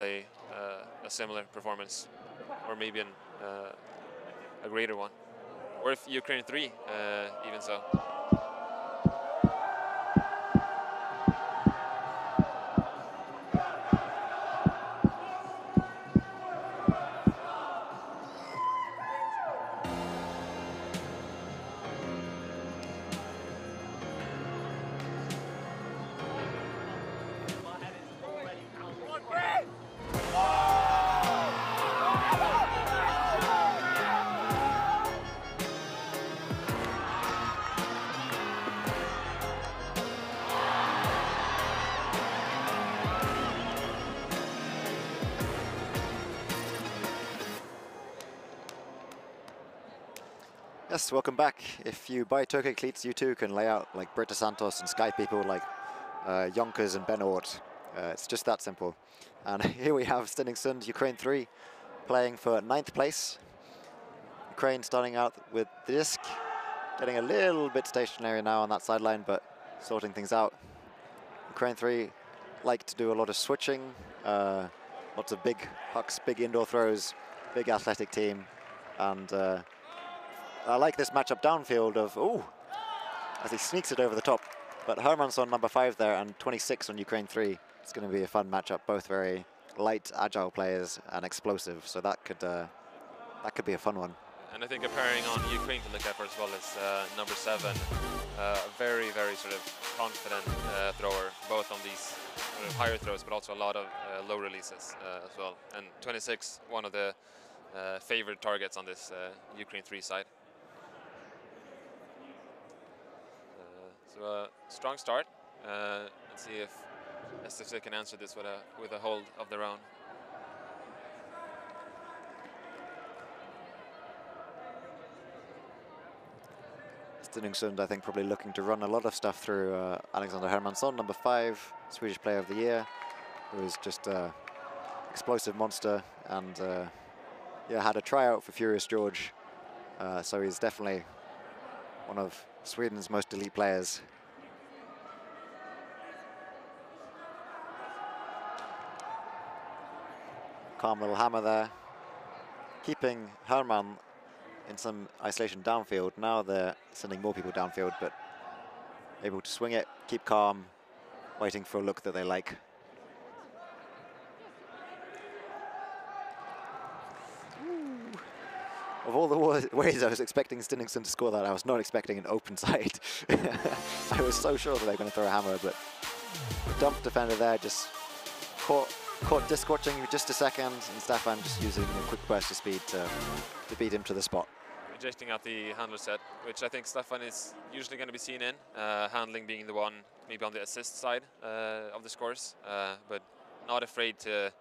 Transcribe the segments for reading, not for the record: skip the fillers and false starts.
a similar performance, or maybe a greater one, or if Ukraine 3, even so. Yes, welcome back. If you buy Turkey cleats, you too can lay out like Britta Santos and Sky people like Yonkers and Ben Ort. It's just that simple. And here we have Stenungsund, Ukraine 3, playing for 9th place. Ukraine starting out with the disc, getting a little bit stationary now on that sideline, but sorting things out. Ukraine 3 like to do a lot of switching, lots of big hucks, big indoor throws, big athletic team, and I like this matchup downfield of, as he sneaks it over the top. But Hermansson, number 5 there, and 26 on Ukraine 3. It's going to be a fun matchup. Both very light, agile players and explosive. So that could be a fun one. And I think a pairing on Ukraine to look at first of all is number 7, a very, very sort of confident thrower, both on these sort of higher throws, but also a lot of low releases as well. And 26, one of the favorite targets on this Ukraine 3 side. So a strong start. Let's see if SFC can answer this with a hold of their own. Stenungsund, I think, probably looking to run a lot of stuff through Alexander Hermansson, number 5, Swedish Player of the Year, who is just an explosive monster, and yeah, had a tryout for Furious George, so he's definitely one of Sweden's most elite players. Calm little hammer there, keeping Herman in some isolation downfield. Now they're sending more people downfield, but able to swing it, keep calm, waiting for a look that they like. Of all the ways I was expecting Stenungsund to score that, I was not expecting an open side. I was so sure that they were going to throw a hammer, but the dump defender there just caught disc watching just a second, and Stefan just using a quick burst of speed to beat him to the spot. Rejecting out the handler set, which I think Stefan is usually going to be seen in, handling being the one maybe on the assist side of the scores, but not afraid to,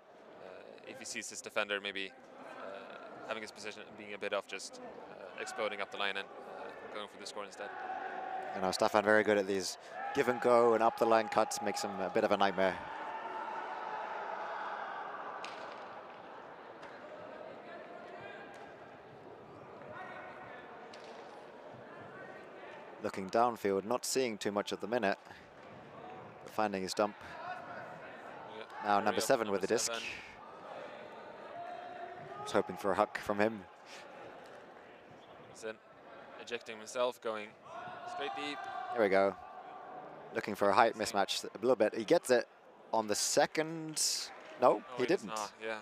if he sees his defender maybe having his position being a bit off, just exploding up the line and going for the score instead. You know, Stefan very good at these give and go and up the line cuts, makes him a bit of a nightmare. Looking downfield, not seeing too much at the minute, but finding his dump. Yeah, now number 7 with the disc. Was hoping for a huck from him. He's in, ejecting himself, going straight deep. Here we go. Looking for a height mismatch a little bit. He gets it on the second. No, he didn't. Not, yeah.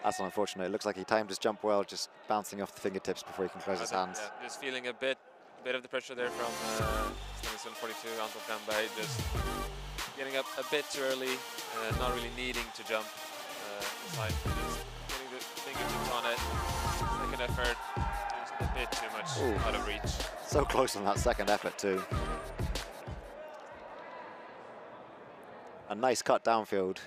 That's unfortunate. It looks like he timed his jump well, just bouncing off the fingertips before he can close his hands. Yeah, just feeling a bit of the pressure there from Stenungsund 42, Anton Flamberg, just getting up a bit too early, not really needing to jump inside, just getting the fingertips on it. Second effort, just a bit too much out of reach. So close on that second effort too. A nice cut downfield.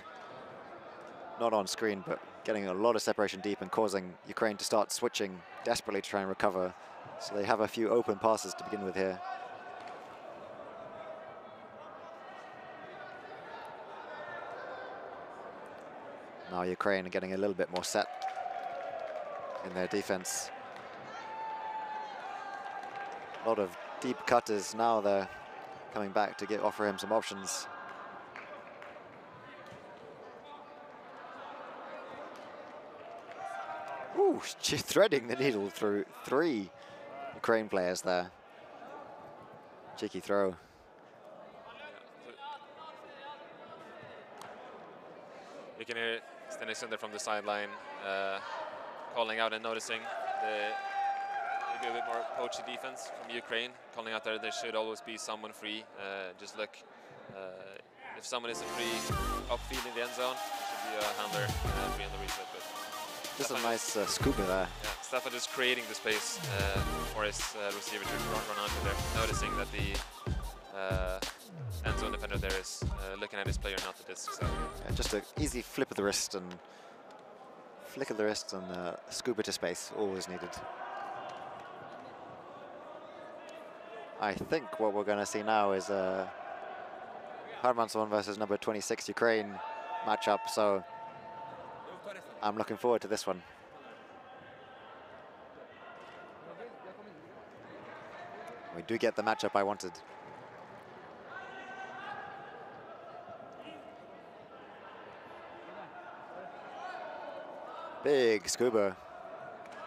Not on screen, but getting a lot of separation deep and causing Ukraine to start switching desperately to try and recover. So they have a few open passes to begin with here. Now Ukraine are getting a little bit more set in their defense. A lot of deep cutters. Now they're coming back to offer him some options. Ooh, threading the needle through 3 Ukraine players there. Cheeky throw. You can hear Stenungsund from the sideline calling out and noticing maybe a bit more poachy defense from Ukraine, calling out there should always be someone free. Just look, if someone isn't free upfield in the end zone, it should be a handler free on the reset. But just a nice scuba there. Yeah, Stefan just creating the space for his receiver to run onto there, noticing that the end zone defender there is looking at his player, not the disc. So yeah, just an easy flip of the wrist and flick of the wrist and scuba to space, always needed. I think what we're going to see now is Hermansson versus number 26 Ukraine matchup, so I'm looking forward to this one. We do get the matchup I wanted. Big scuba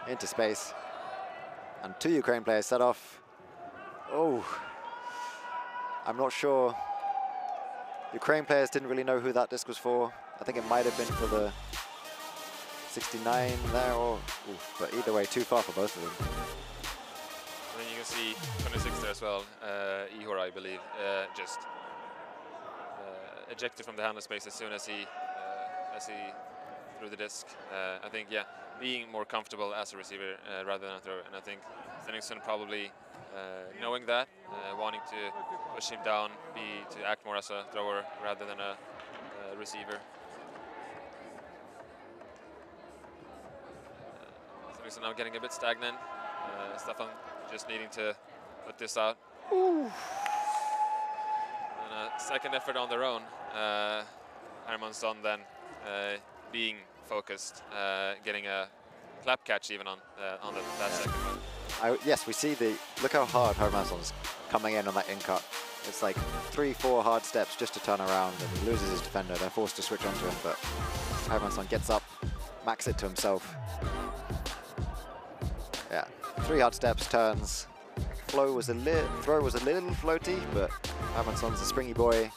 into space. And 2 Ukraine players set off. Oh, I'm not sure. Ukraine players didn't really know who that disc was for. I think it might have been for the 69 there, or but either way, too far for both of them. And then you can see 26 there as well, Ihor, I believe, just ejected from the handle space as soon as he threw the disc. I think, yeah, being more comfortable as a receiver rather than a thrower, and I think Stenungsund probably knowing that, wanting to push him down, to act more as a thrower rather than a receiver. Stenungsund now getting a bit stagnant. Stefan just needing to put this out. Ooh. And a second effort on their own. Hermansson then being focused, getting a clap catch even on that second one. Yes, we see look how hard Hermansson's coming in on that in-cut. It's like 3-4 hard steps just to turn around, and he loses his defender. They're forced to switch onto him, but Hermansson gets up, max it to himself. Yeah, 3 hard steps, turns. Throw was a little floaty, but Hermansson's a springy boy.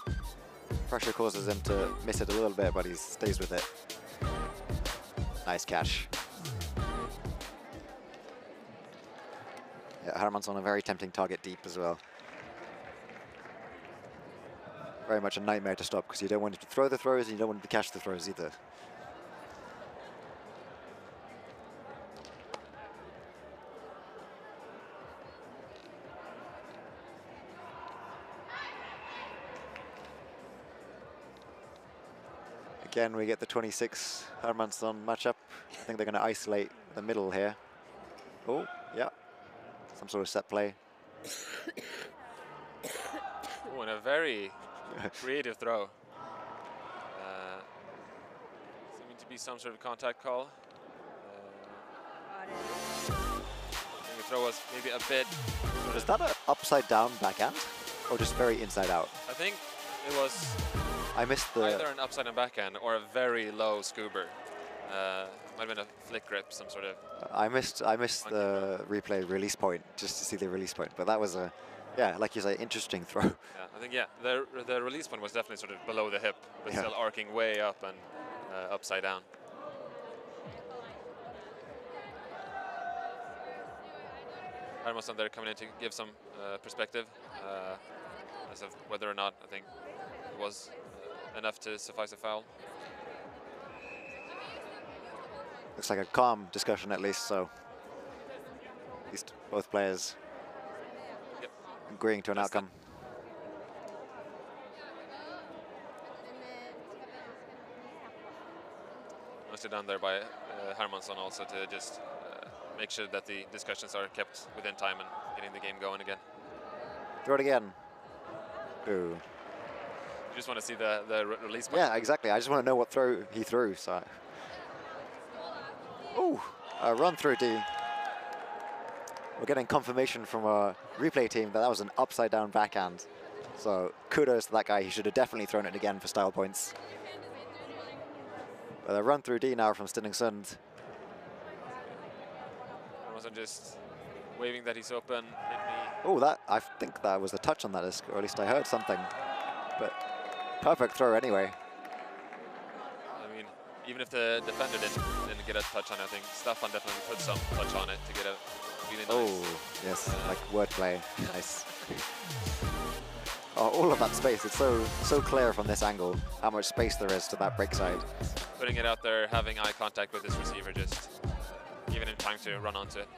Pressure causes him to miss it a little bit, but he stays with it. Nice catch. Yeah, Hermansson a very tempting target deep as well. Very much a nightmare to stop because you don't want him to throw the throws and you don't want him to catch the throws either. Again, we get the 26 Hermansson matchup. I think they're going to isolate the middle here. Oh, yeah. Some sort of set play. Oh, and a very creative throw. Seeming to be some sort of contact call. I think the throw was maybe a bit... Was that an upside down backhand? Or just very inside out? I think it was either an upside down backhand or a very low scuba. Might have been a flick grip, some sort of... I missed the replay release point, just to see the release point. But that was a, yeah, like you say, interesting throw. Yeah, I think, yeah, the release point was definitely sort of below the hip, but still arcing way up and upside down. Hermansson there coming in to give some perspective as of whether or not, I think, it was enough to suffice a foul. Looks like a calm discussion at least, so at least both players agreeing to an outcome. Nicely done there by Hermansson also to just make sure that the discussions are kept within time and getting the game going again. Throw it again. Ooh. You just want to see the release point? Yeah, exactly. I just want to know what throw he threw. So. Ooh, a run through D. We're getting confirmation from our replay team that was an upside down backhand. So kudos to that guy. He should have definitely thrown it again for style points. But a run through D now from Stenungsund. Hermansson just waving that he's open. Hit me. Oh, that I think that was a touch on that disc, or at least I heard something. But perfect throw anyway. I mean, even if the defender didn't get a touch on it, I think Staffan definitely put some touch on it to get a really nice. Oh, yes, like wordplay. Nice. Oh, all of that space. It's so clear from this angle how much space there is to that break side. Putting it out there, having eye contact with his receiver, just giving him time to run onto it.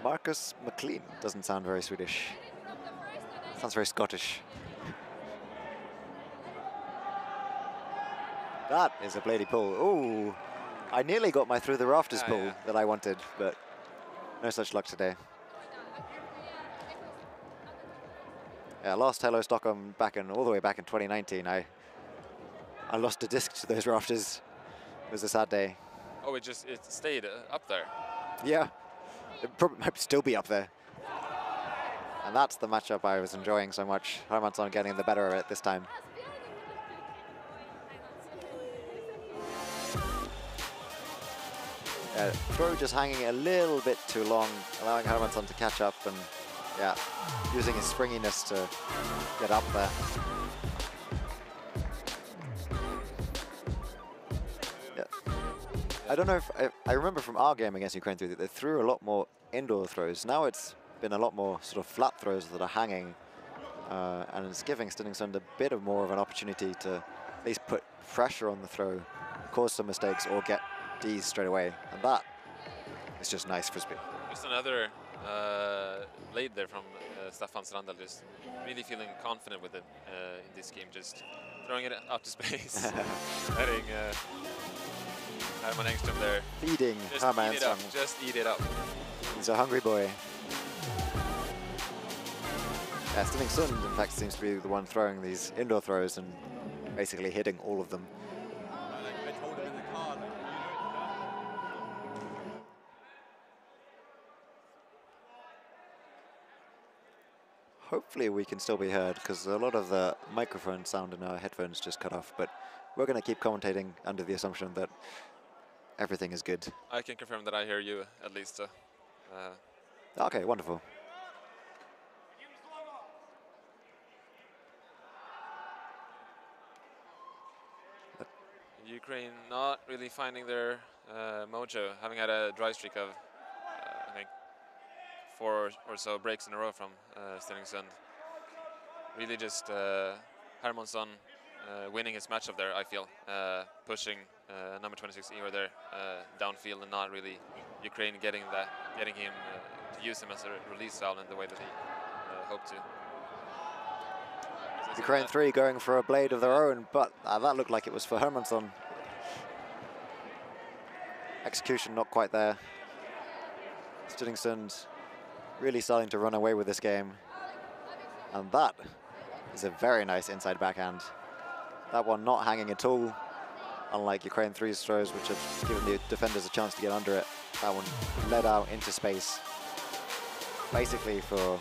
Marcus McLean doesn't sound very Swedish. Sounds very Scottish. That is a bladey pull. Oh, I nearly got my through the rafters pull that I wanted, but no such luck today. Yeah, I lost Hello Stockholm all the way back in 2019. I lost a disc to those rafters. It was a sad day. Oh, it stayed up there. Yeah, it probably might still be up there. And that's the matchup I was enjoying so much. Hermansson getting the better of it this time. Throw just hanging a little bit too long, allowing Hermansson to catch up and, yeah, using his springiness to get up there. Yeah. I don't know if I remember from our game against Ukraine that they threw a lot more indoor throws. Now it's been a lot more sort of flat throws that are hanging, and it's giving Stenungsund a bit more of an opportunity to at least put pressure on the throw, cause some mistakes, or get D's straight away, and that is just nice frisbee. Just another lead there from Staffan Strandal, just really feeling confident with it in this game, just throwing it out to space, letting Herman Engström there. Feeding Herman Engström. Just eat it up. He's a hungry boy. Yeah, Stenungsund, in fact, seems to be the one throwing these indoor throws and basically hitting all of them. Hopefully we can still be heard, because a lot of the microphone sound in our headphones just cut off, but we're going to keep commentating under the assumption that everything is good. I can confirm that I hear you, at least. Okay, wonderful. Ukraine not really finding their mojo, having had a dry streak of, I think, 4 or so breaks in a row from Stenungsund. Really just Hermansson winning his matchup there, I feel. Pushing number 26 Ivar there downfield, and not really Ukraine getting him to use him as a release valve in the way that he hoped to. Ukraine 3 going for a blade of their own, but that looked like it was for Hermansson. Execution not quite there. Stenungsund really starting to run away with this game. And that is a very nice inside backhand. That one not hanging at all, unlike Ukraine 3's throws, which have given the defenders a chance to get under it. That one led out into space, basically for,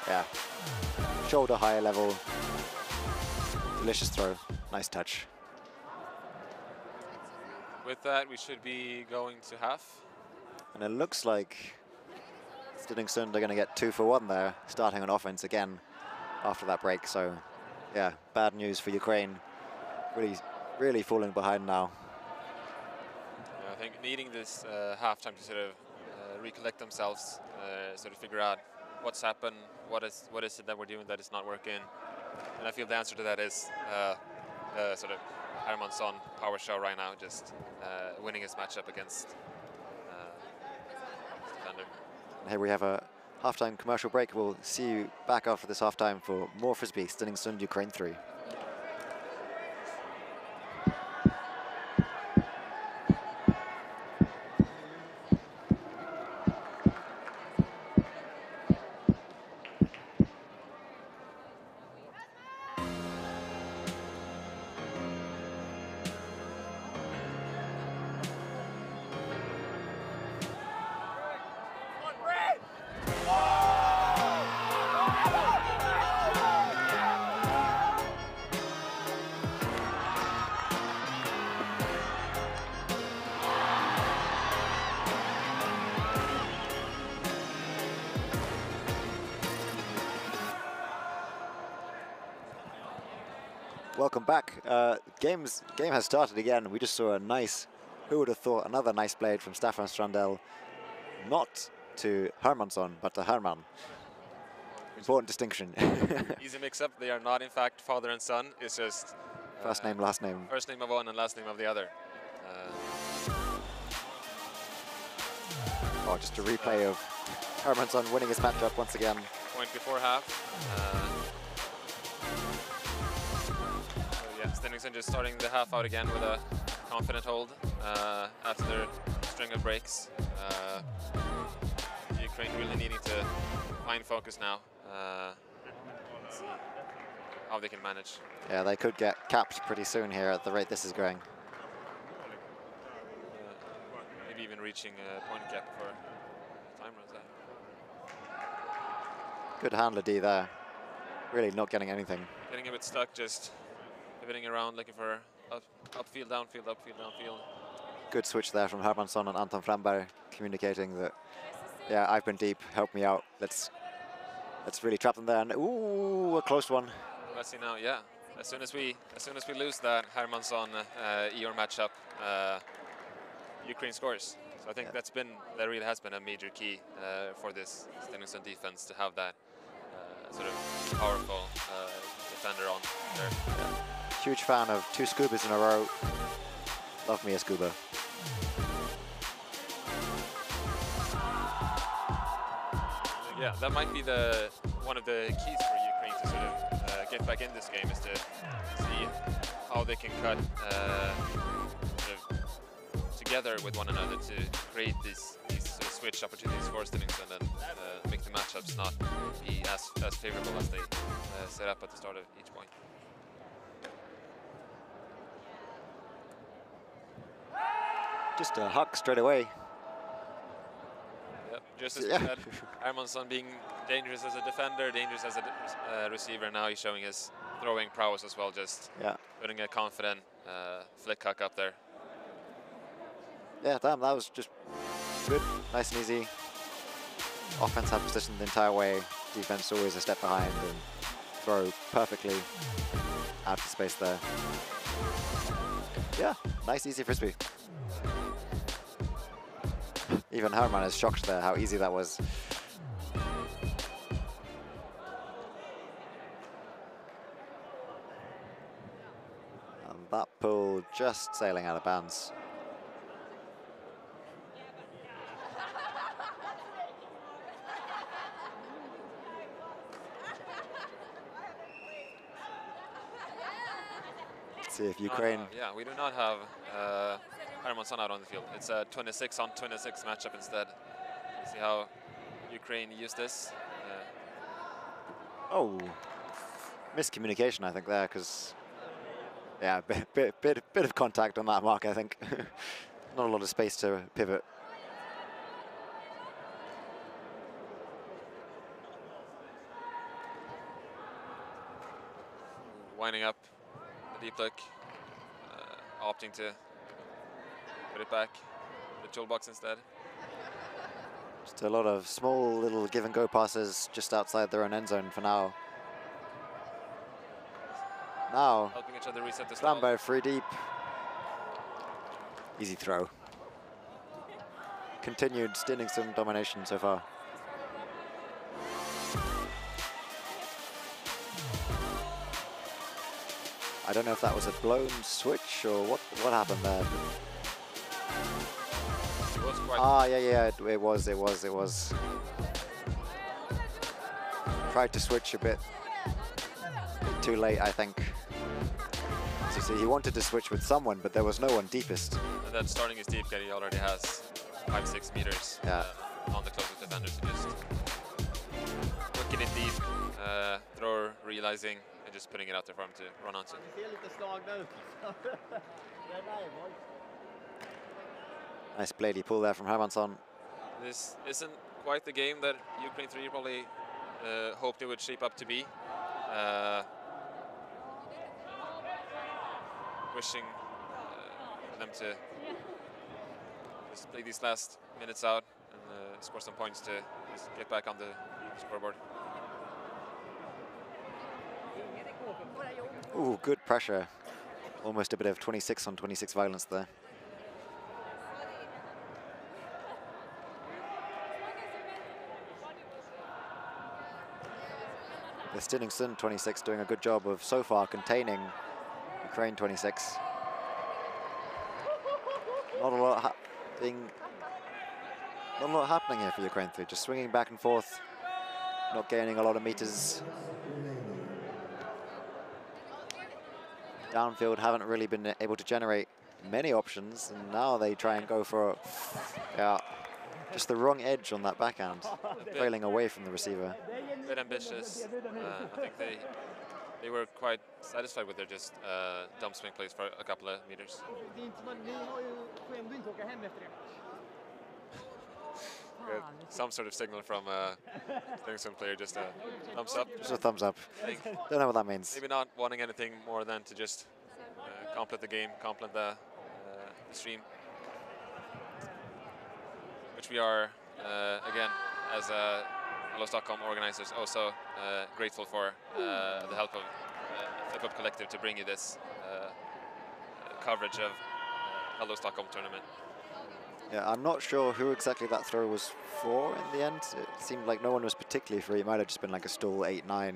yeah, shoulder high level. Delicious throw, nice touch. With that, we should be going to half. And it looks like Stenungsund are going to get 2 for 1 there, starting on offense again after that break. So, yeah, bad news for Ukraine. Really falling behind now. Yeah, I think needing this halftime to sort of recollect themselves, sort of figure out what's happened, what is it that we're doing that is not working. And I feel the answer to that is sort of Hermansson power show right now, just winning his matchup against defender. Here we have a halftime commercial break. We'll see you back after this halftime for more frisbee. Stenungsund, Ukraine 3. Welcome back. Game has started again. We just saw a nice, who would have thought, another nice blade from Staffan Strandell, not to Hermansson, but to Herman. Important distinction. Easy mix-up. They are not, in fact, father and son. It's just first name, last name. First name of one and last name of the other. Just a replay of Hermansson winning his matchup once again. Point before half. Yeah, Stenungsund just starting the half out again with a confident hold after their string of breaks. Ukraine really needing to find focus now. Let's see how they can manage. Yeah, they could get capped pretty soon here at the rate this is going. Maybe even reaching a point cap before time runs out. Good handler D there. Really not getting anything. Getting a bit stuck, just pivoting around, looking for upfield, downfield, upfield, downfield. Good switch there from Hermansson and Anton Framberg, communicating that, yeah, I've been deep, help me out. Let's really trap them there. And ooh, a close one. Let's see now. Yeah, as soon as we lose that Hermansson Eor matchup, Ukraine scores. So I think that really has been a major key for this Stenungsund defense, to have that sort of powerful defender on there. Yeah. Huge fan of 2 scubas in a row. Love me a scuba. Yeah, that might be one of the keys for Ukraine to sort of get back in this game, is to see how they can cut sort of together with one another to create these sort of switch opportunities for Stenungsund and make the matchups not be as favorable as they set up at the start of each point. Just a huck straight away. Yep, just as we said, Hermansson being dangerous as a defender, dangerous as a receiver. Now he's showing his throwing prowess as well, just putting a confident flick huck up there. Yeah, damn, that was just good, nice and easy. Offense had position the entire way, defense always a step behind, and throw perfectly out of space there. Yeah, nice, easy frisbee. Even Herman is shocked there how easy that was. And that pull just sailing out of bounds. Let's see if Ukraine... yeah, we do not have Hermansson out on the field. It's a 26 on 26 matchup instead. See how Ukraine use this. Oh, miscommunication I think there, because yeah, bit of contact on that mark I think. Not a lot of space to pivot. Winding up the deep look, opting to put it back in the toolbox instead. Just a lot of small little give and go passes just outside their own end zone for now. Now, helping each other reset the Flamberg free deep. Easy throw. Continued Stenungsund domination so far. I don't know if that was a blown switch or what happened there. Yeah, it was. Tried to switch a bit too late, I think. As you see, he wanted to switch with someone, but there was no one deepest. And then starting his deep get, he already has 5-6 meters on the closest defender, so just looking in deep, thrower realizing, and just putting it out there for him to run onto. Nice bladey pull there from Hermansson. This isn't quite the game that Ukraine 3 probably hoped it would shape up to be. Wishing for them to just play these last minutes out and score some points to just get back on the scoreboard. Ooh, good pressure. Almost a bit of 26 on 26 violence there. The Stenungsund 26 doing a good job of so far containing Ukraine 26. Not a lot happening here for Ukraine 3, just swinging back and forth, not gaining a lot of meters. Downfield haven't really been able to generate many options, and now they try and go for just the wrong edge on that backhand, trailing away from the receiver. A bit ambitious. I think they were quite satisfied with their just dump swing plays for a couple of meters. Some sort of signal from a Stenungsund player, just a thumbs up. Just a thumbs up. Don't know what that means. Maybe not wanting anything more than to just complete the game, complete the stream. Which we are, again, as Hello Stockholm organizers, also grateful for the help of Flip Up Collective to bring you this coverage of Hello Stockholm tournament. Yeah, I'm not sure who exactly that throw was for in the end. It seemed like no one was particularly free. It might have just been like a stall 8-9.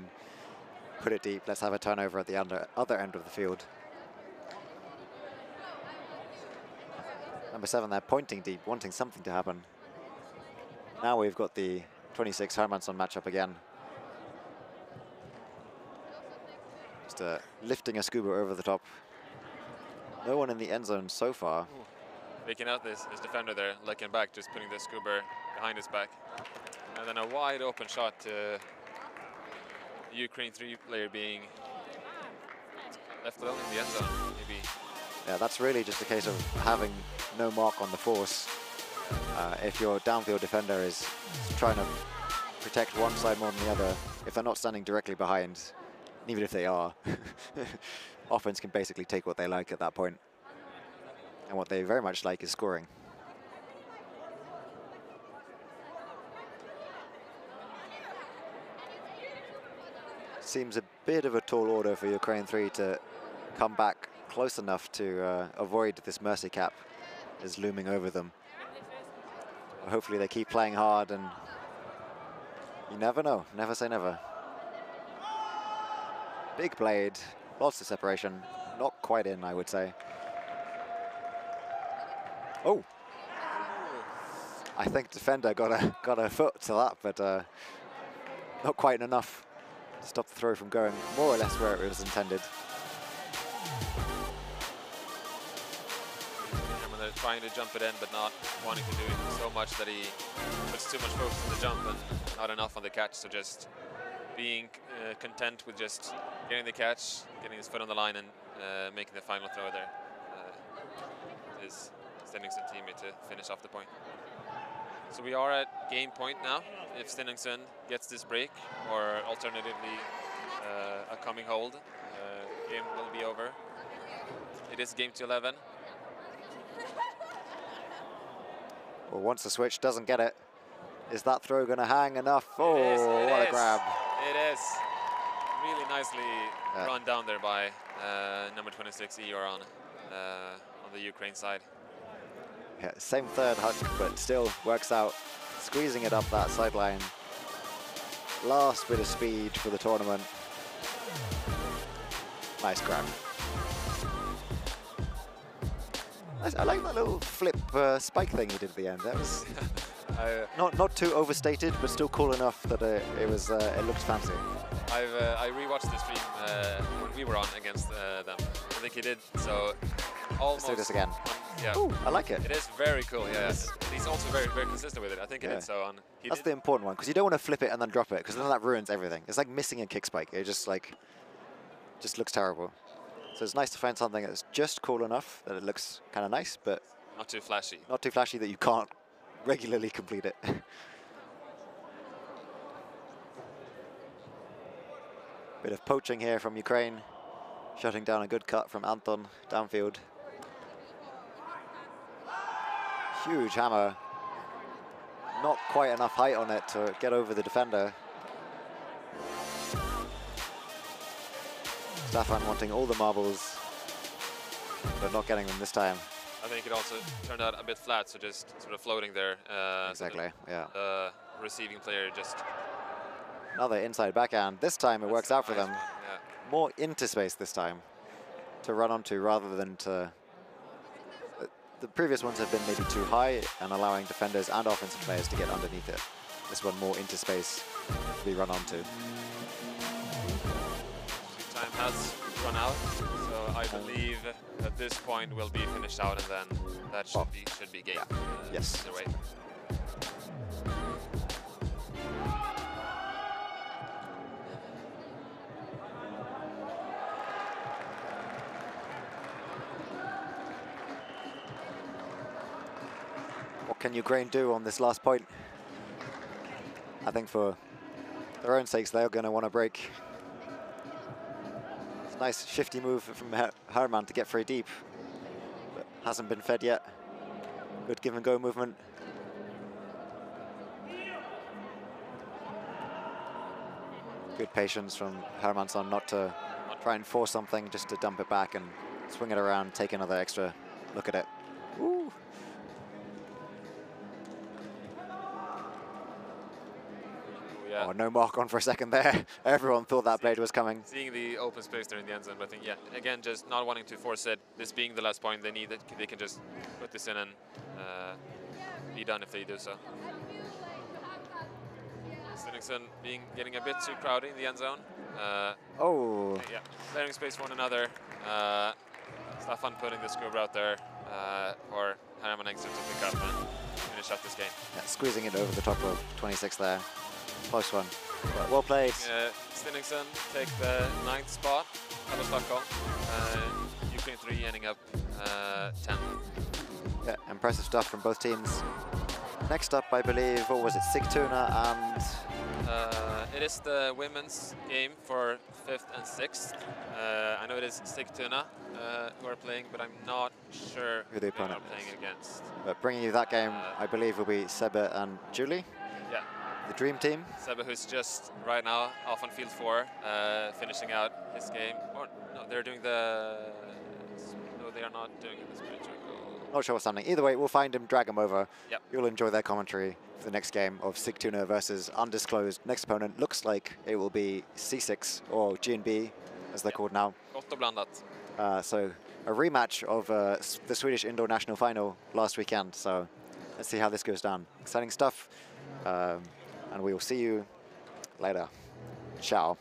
Put it deep, let's have a turnover at the other end of the field. Number 7 there, pointing deep, wanting something to happen. Now we've got the 26 Hermansson matchup again. Just lifting a scuba over the top. No one in the end zone so far. Ooh. Making out his defender there, looking back, just putting the scuba behind his back. And then a wide open shot to the Ukraine 3 player being left alone in the end zone, maybe. Yeah, that's really just a case of having no mark on the force. If your downfield defender is trying to protect one side more than the other, if they're not standing directly behind, even if they are, offense can basically take what they like at that point. And what they very much like is scoring. Seems a bit of a tall order for Ukraine 3 to come back close enough to avoid this mercy cap is looming over them. Hopefully they keep playing hard, and you never know, never say never. Big blade, lots of separation, not quite in, I would say. Oh, I think defender got a foot to that, but not quite enough to stop the throw from going more or less where it was intended. They're trying to jump it in, but not wanting to do it so much that he puts too much focus on the jump and not enough on the catch. So just being content with just getting the catch, getting his foot on the line, and making the final throw there. His Stenungsund teammate to finish off the point. So we are at game point now. If Stenungsund gets this break, or alternatively a coming hold, game will be over. It is game to 11. Well, once the switch doesn't get it, is that throw going to hang enough? Oh, what a grab. It is. Really nicely run down there by number 26, Eor on the Ukraine side. Yeah, same third hook, but still works out, squeezing it up that sideline. Last bit of speed for the tournament. Nice grab. I like that little flip spike thing he did at the end. That was not too overstated, but still cool enough that it looked fancy. I rewatched the stream when we were on against them. I think he did so. Almost. Let's do this again. Yeah. Ooh, I like it. It is very cool. Yeah. Yes. He's also very consistent with it. I think he did so on. That's the important one, because you don't want to flip it and then drop it, because then that ruins everything. It's like missing a kick spike. It just looks terrible. So it's nice to find something that's just cool enough that it looks kind of nice, but not too flashy. Not too flashy that you can't regularly complete it. Bit of poaching here from Ukraine, shutting down a good cut from Anton downfield. Huge hammer. Not quite enough height on it to get over the defender. Staffan wanting all the marbles, but not getting them this time. I think it also turned out a bit flat, so just sort of floating there. Exactly, yeah. Receiving player just... Another inside backhand. This time it works out for nice them. one, yeah. More into space this time to run onto rather than to... The previous ones have been maybe too high and allowing defenders and offensive players to get underneath it. This one more into space to be run onto. Time has run out, so I believe at this point will be finished out, and then that should be game. Yeah. Yes. Either way. What can Ukraine do on this last point? I think for their own sakes, they're going to want to break. It's a nice shifty move from Herman to get free deep, but hasn't been fed yet. Good give and go movement. Good patience from Hermansson not to try and force something, just to dump it back and swing it around, take another extra look at it. Ooh. Yeah. Oh, no mark on for a second there. Everyone thought that blade was coming. Seeing the open space there in the end zone, but I think, yeah, again, just not wanting to force it. This being the last point, they can just put this in and be done if they do so. Stenungsund getting a bit too crowded in the end zone. Yeah, clearing space for one another. Staffan putting the scoop out there for Herman Engström to pick up and finish up this game. Yeah, squeezing it over the top of 26 there. Close one. But well played. Stenungsund take the 9th spot. Hello Stockholm. Ukraine 3 ending up 10th. Yeah, impressive stuff from both teams. Next up, I believe, what was it, Sigtuna and... it is the women's game for 5th and 6th. I know it is Sigtuna who are playing, but I'm not sure who the opponent are playing against. But bringing you that game, I believe, will be Sebbe and Julie. Yeah. The dream team. Sebbe, who's just right now off on field 4, finishing out his game. Or no, they're doing the... No, they are not doing the sprint circle. Not sure what's happening. Either way, we'll find him, drag him over. Yep. You'll enjoy their commentary for the next game of Sigtuna versus undisclosed. Next opponent looks like it will be C6 or G&B, as they're called now. Gott och blandat. So a rematch of the Swedish indoor national final last weekend. So let's see how this goes down. Exciting stuff. And we will see you later. Ciao.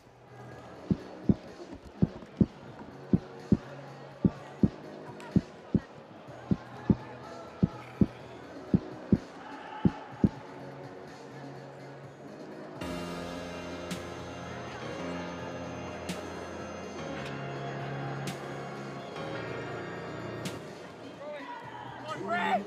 Three.